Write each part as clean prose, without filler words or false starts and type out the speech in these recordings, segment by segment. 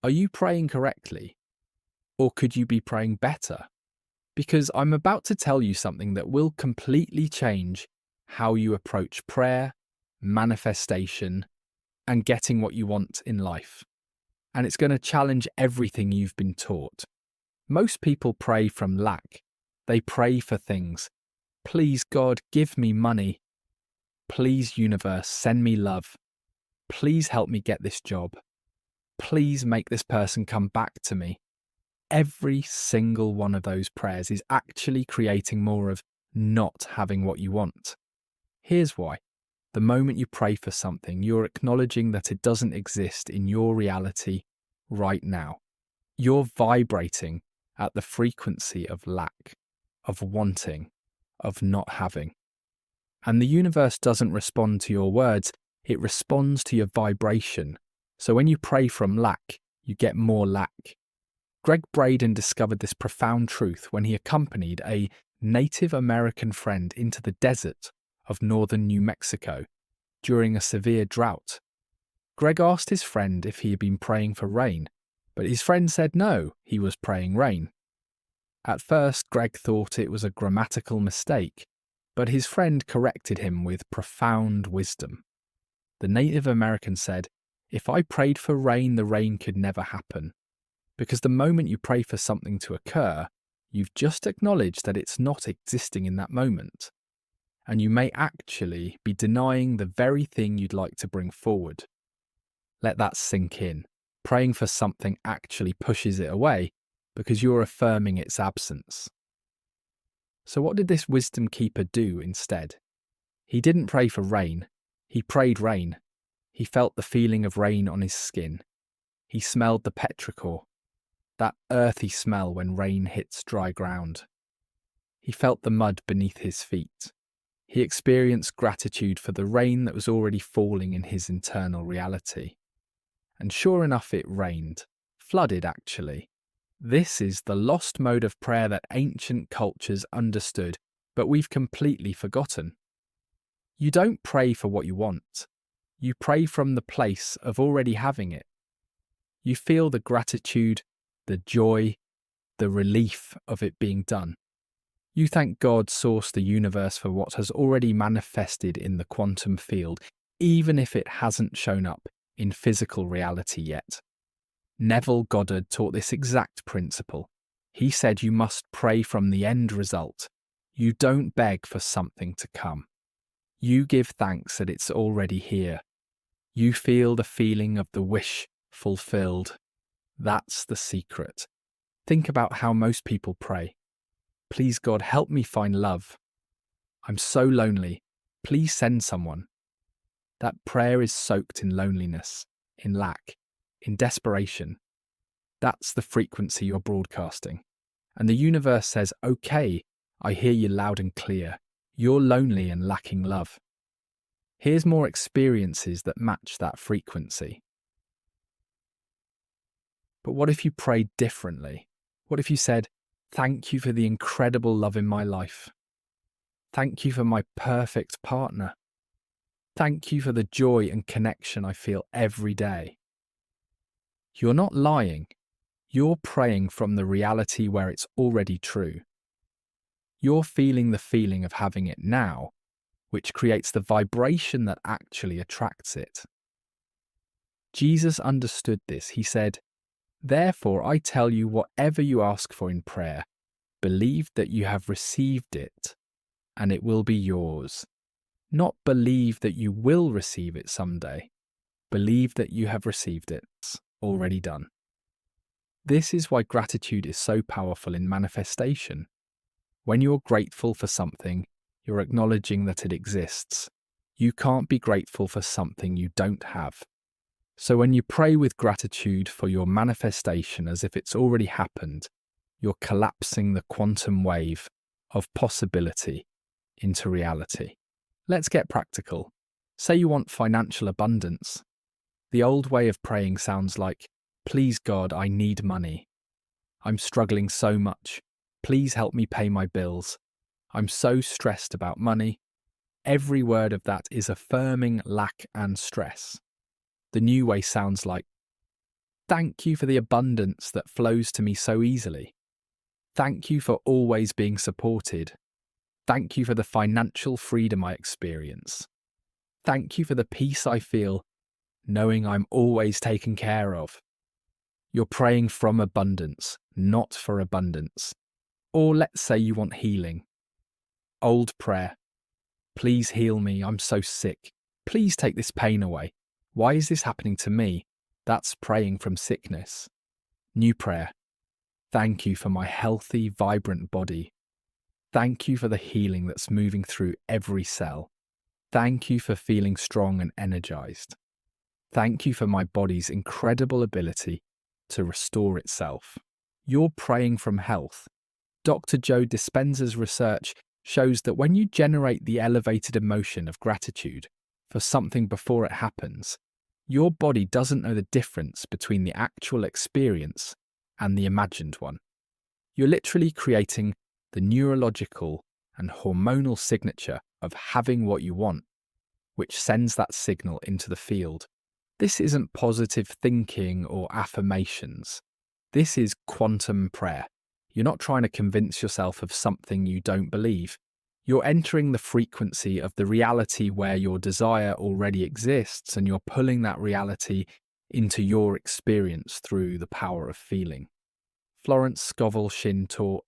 Are you praying correctly? Or could you be praying better? Because I'm about to tell you something that will completely change how you approach prayer, manifestation, and getting what you want in life. And it's going to challenge everything you've been taught. Most people pray from lack. They pray for things. Please, God, give me money. Please, universe, send me love. Please help me get this job. Please make this person come back to me. Every single one of those prayers is actually creating more of not having what you want. Here's why. The moment you pray for something, you're acknowledging that it doesn't exist in your reality right now. You're vibrating at the frequency of lack, of wanting, of not having. And the universe doesn't respond to your words, it responds to your vibration. So when you pray from lack, you get more lack. Greg Braden discovered this profound truth when he accompanied a Native American friend into the desert of northern New Mexico during a severe drought. Greg asked his friend if he had been praying for rain, but his friend said no, he was praying rain. At first, Greg thought it was a grammatical mistake, but his friend corrected him with profound wisdom. The Native American said, "If I prayed for rain, the rain could never happen. Because the moment you pray for something to occur, you've just acknowledged that it's not existing in that moment. And you may actually be denying the very thing you'd like to bring forward." Let that sink in. Praying for something actually pushes it away because you're affirming its absence. So what did this wisdom keeper do instead? He didn't pray for rain. He prayed rain. He felt the feeling of rain on his skin. He smelled the petrichor, that earthy smell when rain hits dry ground. He felt the mud beneath his feet. He experienced gratitude for the rain that was already falling in his internal reality. And sure enough, it rained. Flooded, actually. This is the lost mode of prayer that ancient cultures understood, but we've completely forgotten. You don't pray for what you want. You pray from the place of already having it. You feel the gratitude, the joy, the relief of it being done. You thank God, source, the universe for what has already manifested in the quantum field, even if it hasn't shown up in physical reality yet. Neville Goddard taught this exact principle. He said you must pray from the end result. You don't beg for something to come. You give thanks that it's already here. You feel the feeling of the wish fulfilled. That's the secret. Think about how most people pray. Please, God, help me find love. I'm so lonely. Please send someone. That prayer is soaked in loneliness, in lack, in desperation. That's the frequency you're broadcasting. And the universe says, okay, I hear you loud and clear. You're lonely and lacking love. Here's more experiences that match that frequency. But what if you prayed differently? What if you said, thank you for the incredible love in my life. Thank you for my perfect partner. Thank you for the joy and connection I feel every day. You're not lying. You're praying from the reality where it's already true. You're feeling the feeling of having it now, which creates the vibration that actually attracts it. Jesus understood this. He said, "Therefore I tell you, whatever you ask for in prayer, believe that you have received it, and it will be yours. Not believe that you will receive it someday. Believe that you have received it. It's already done." This is why gratitude is so powerful in manifestation. When you're grateful for something, you're acknowledging that it exists. You can't be grateful for something you don't have. So when you pray with gratitude for your manifestation as if it's already happened, you're collapsing the quantum wave of possibility into reality. Let's get practical. Say you want financial abundance. The old way of praying sounds like, "Please God, I need money. I'm struggling so much. Please help me pay my bills. I'm so stressed about money." Every word of that is affirming lack and stress. The new way sounds like, Thank you for the abundance that flows to me so easily. Thank you for always being supported. Thank you for the financial freedom I experience. Thank you for the peace I feel, knowing I'm always taken care of. You're praying from abundance, not for abundance. Or let's say you want healing. Old prayer. Please heal me, I'm so sick. Please take this pain away. Why is this happening to me? That's praying from sickness. New prayer. Thank you for my healthy, vibrant body. Thank you for the healing that's moving through every cell. Thank you for feeling strong and energized. Thank you for my body's incredible ability to restore itself. You're praying from health. Dr. Joe Dispenza's research shows that when you generate the elevated emotion of gratitude for something before it happens, your body doesn't know the difference between the actual experience and the imagined one. You're literally creating the neurological and hormonal signature of having what you want, which sends that signal into the field. This isn't positive thinking or affirmations. This is quantum prayer. You're not trying to convince yourself of something you don't believe. You're entering the frequency of the reality where your desire already exists, and you're pulling that reality into your experience through the power of feeling. Florence Scovel Shinn taught,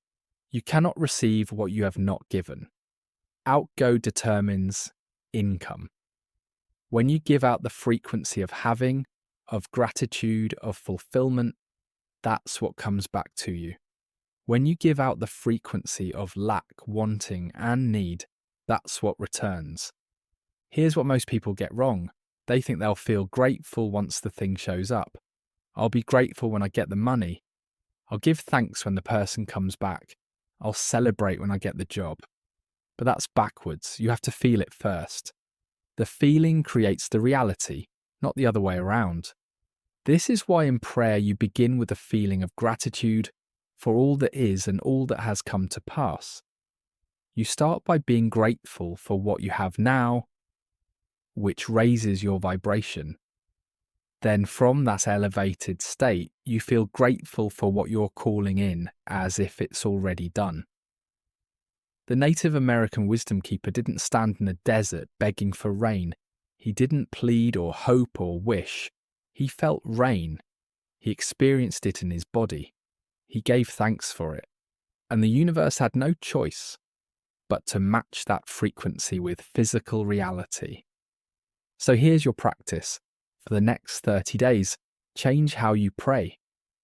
"You cannot receive what you have not given." Outgo determines income. When you give out the frequency of having, of gratitude, of fulfillment, that's what comes back to you. When you give out the frequency of lack, wanting, and need, that's what returns. Here's what most people get wrong. They think they'll feel grateful once the thing shows up. I'll be grateful when I get the money. I'll give thanks when the person comes back. I'll celebrate when I get the job. But that's backwards. You have to feel it first. The feeling creates the reality, not the other way around. This is why in prayer you begin with a feeling of gratitude for all that is and all that has come to pass. You start by being grateful for what you have now, which raises your vibration. Then from that elevated state, you feel grateful for what you're calling in as if it's already done. The Native American wisdom keeper didn't stand in the desert begging for rain. He didn't plead or hope or wish. He felt rain. He experienced it in his body. He gave thanks for it. And the universe had no choice but to match that frequency with physical reality. So here's your practice. For the next 30 days, change how you pray.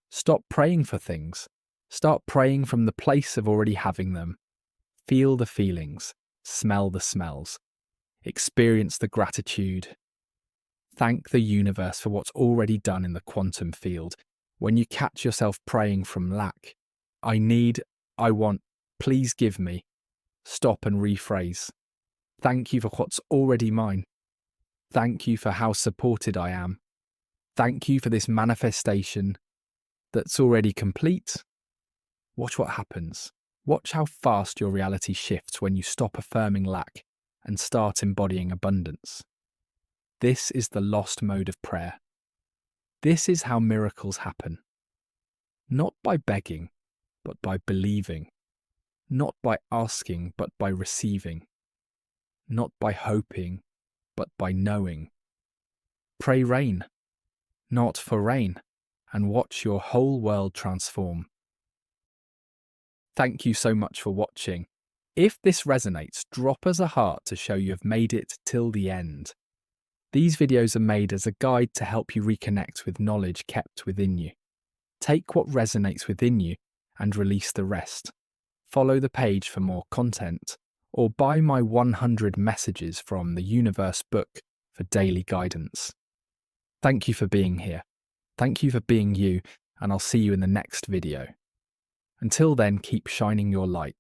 Stop praying for things. Start praying from the place of already having them. Feel the feelings, smell the smells, experience the gratitude. Thank the universe for what's already done in the quantum field. When you catch yourself praying from lack, I need, I want, please give me. Stop and rephrase. Thank you for what's already mine. Thank you for how supported I am. Thank you for this manifestation that's already complete. Watch what happens. Watch how fast your reality shifts when you stop affirming lack and start embodying abundance. This is the lost mode of prayer. This is how miracles happen. Not by begging, but by believing. Not by asking, but by receiving. Not by hoping, but by knowing. Pray rain, not for rain, and watch your whole world transform. Thank you so much for watching. If this resonates, drop us a heart to show you have made it till the end. These videos are made as a guide to help you reconnect with knowledge kept within you. Take what resonates within you and release the rest. Follow the page for more content, or buy my 100 Messages from the Universe book for daily guidance. Thank you for being here. Thank you for being you, and I'll see you in the next video. Until then, keep shining your light.